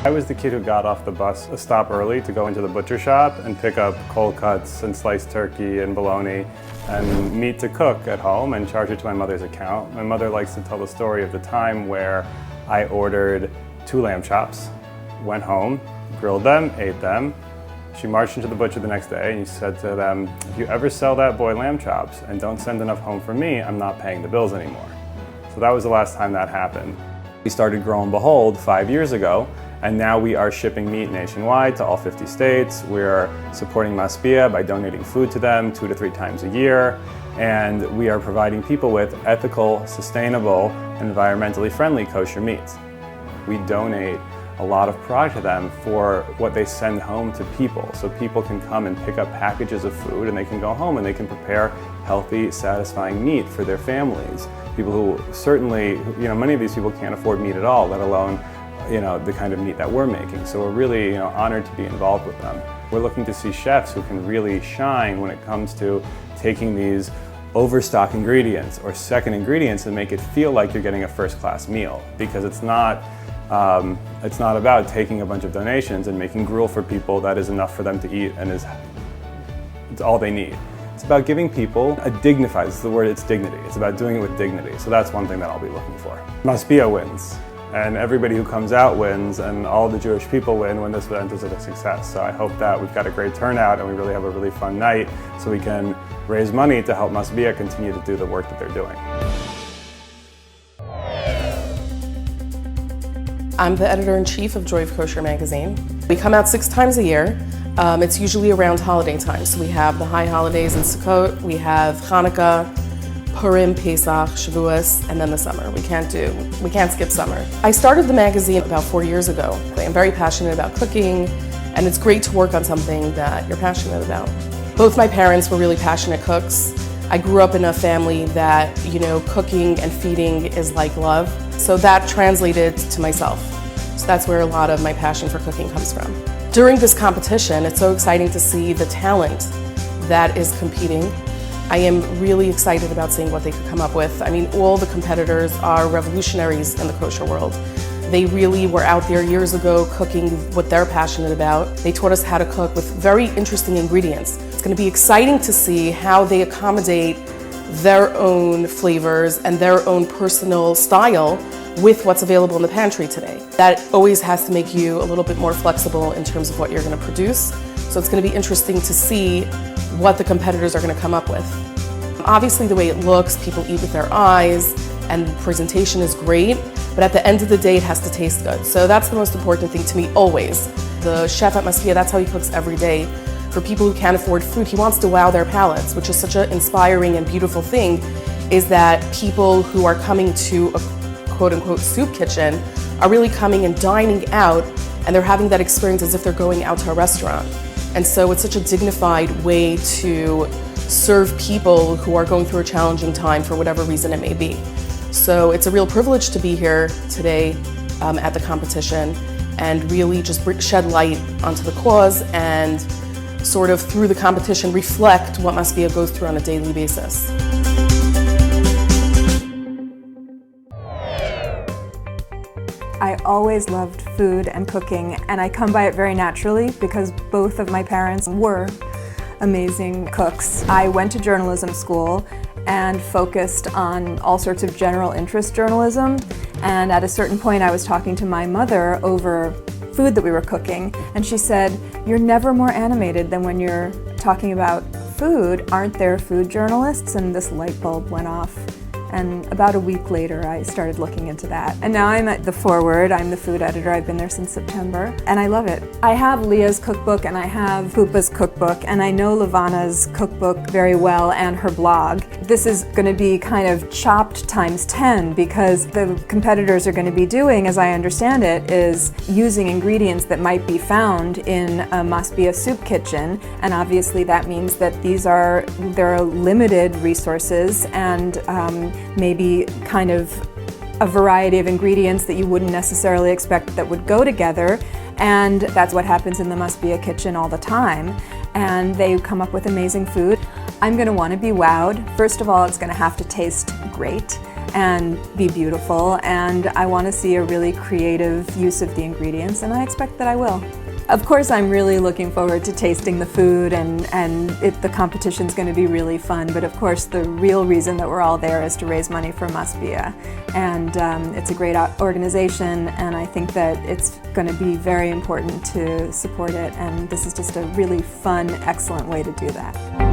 I was the kid who got off the bus a stop early to go into the butcher shop and pick up cold cuts and sliced turkey and bologna and meat to cook at home and charge it to my mother's account. My mother likes to tell the story of the time where I ordered 2 lamb chops, went home, grilled them, ate them. She marched into the butcher the next day and she said to them, "If you ever sell that boy lamb chops and don't send enough home for me, I'm not paying the bills anymore." So that was the last time that happened. We started Grow and Behold 5 years ago, and now we are shipping meat nationwide to all 50 states. We're supporting Masbia by donating food to them 2 to 3 times a year. And we are providing people with ethical, sustainable, environmentally friendly kosher meats. We donate a lot of product to them for what they send home to people. So people can come and pick up packages of food and they can go home and they can prepare healthy, satisfying meat for their families. People who certainly, many of these people can't afford meat at all, let alone the kind of meat that we're making. So we're really honored to be involved with them. We're looking to see chefs who can really shine when it comes to taking these overstock ingredients or second ingredients and make it feel like you're getting a first-class meal, because it's not about taking a bunch of donations and making gruel for people that is enough for them to eat and it's all they need. It's about giving people a dignified, it's the word, it's dignity. It's about doing it with dignity. So that's one thing that I'll be looking for. Masbia wins. And everybody who comes out wins, and all the Jewish people win when this event is a success. So I hope that we've got a great turnout and we really have a really fun night so we can raise money to help Masbia continue to do the work that they're doing. I'm the editor-in-chief of Joy of Kosher magazine. We come out 6 times a year. It's usually around holiday time. So we have the high holidays in Sukkot, we have Hanukkah, Purim, Pesach, Shavuos, and then the summer. We can't skip summer. I started the magazine about 4 years ago. I'm very passionate about cooking, and it's great to work on something that you're passionate about. Both my parents were really passionate cooks. I grew up in a family that, cooking and feeding is like love. So that translated to myself. So that's where a lot of my passion for cooking comes from. During this competition, it's so exciting to see the talent that is competing. I am really excited about seeing what they could come up with. I mean, all the competitors are revolutionaries in the kosher world. They really were out there years ago cooking what they're passionate about. They taught us how to cook with very interesting ingredients. It's going to be exciting to see how they accommodate their own flavors and their own personal style with what's available in the pantry today. That always has to make you a little bit more flexible in terms of what you're going to produce. So it's going to be interesting to see what the competitors are going to come up with. Obviously the way it looks, people eat with their eyes, and the presentation is great, but at the end of the day it has to taste good. So that's the most important thing to me always. The chef at Masbia, that's how he cooks every day. For people who can't afford food, he wants to wow their palates, which is such an inspiring and beautiful thing, is that people who are coming to a quote-unquote soup kitchen are really coming and dining out, and they're having that experience as if they're going out to a restaurant. And so it's such a dignified way to serve people who are going through a challenging time for whatever reason it may be. So it's a real privilege to be here today at the competition and really just shed light onto the cause and sort of through the competition reflect what Masbia goes through on a daily basis. I always loved food and cooking, and I come by it very naturally because both of my parents were amazing cooks. I went to journalism school and focused on all sorts of general interest journalism, and at a certain point I was talking to my mother over food that we were cooking, and she said, "You're never more animated than when you're talking about food. Aren't there food journalists?" And this light bulb went off. And about a week later, I started looking into that. And now I'm at The Forward. I'm the food editor. I've been there since September, and I love it. I have Leah's cookbook, and I have Pupa's cookbook, and I know Levana's cookbook very well, and her blog. This is going to be kind of chopped times 10, because the competitors are going to be doing, as I understand it, is using ingredients that might be found in a Masbia soup kitchen, and obviously that means that there are limited resources and maybe kind of a variety of ingredients that you wouldn't necessarily expect that would go together, and that's what happens in the Masbia kitchen all the time, and they come up with amazing food. I'm going to want to be wowed. First of all, it's going to have to taste great, and be beautiful, and I want to see a really creative use of the ingredients, and I expect that I will. Of course, I'm really looking forward to tasting the food, and the competition's going to be really fun, but of course the real reason that we're all there is to raise money for Masbia, and it's a great organization, and I think that it's going to be very important to support it, and this is just a really fun, excellent way to do that.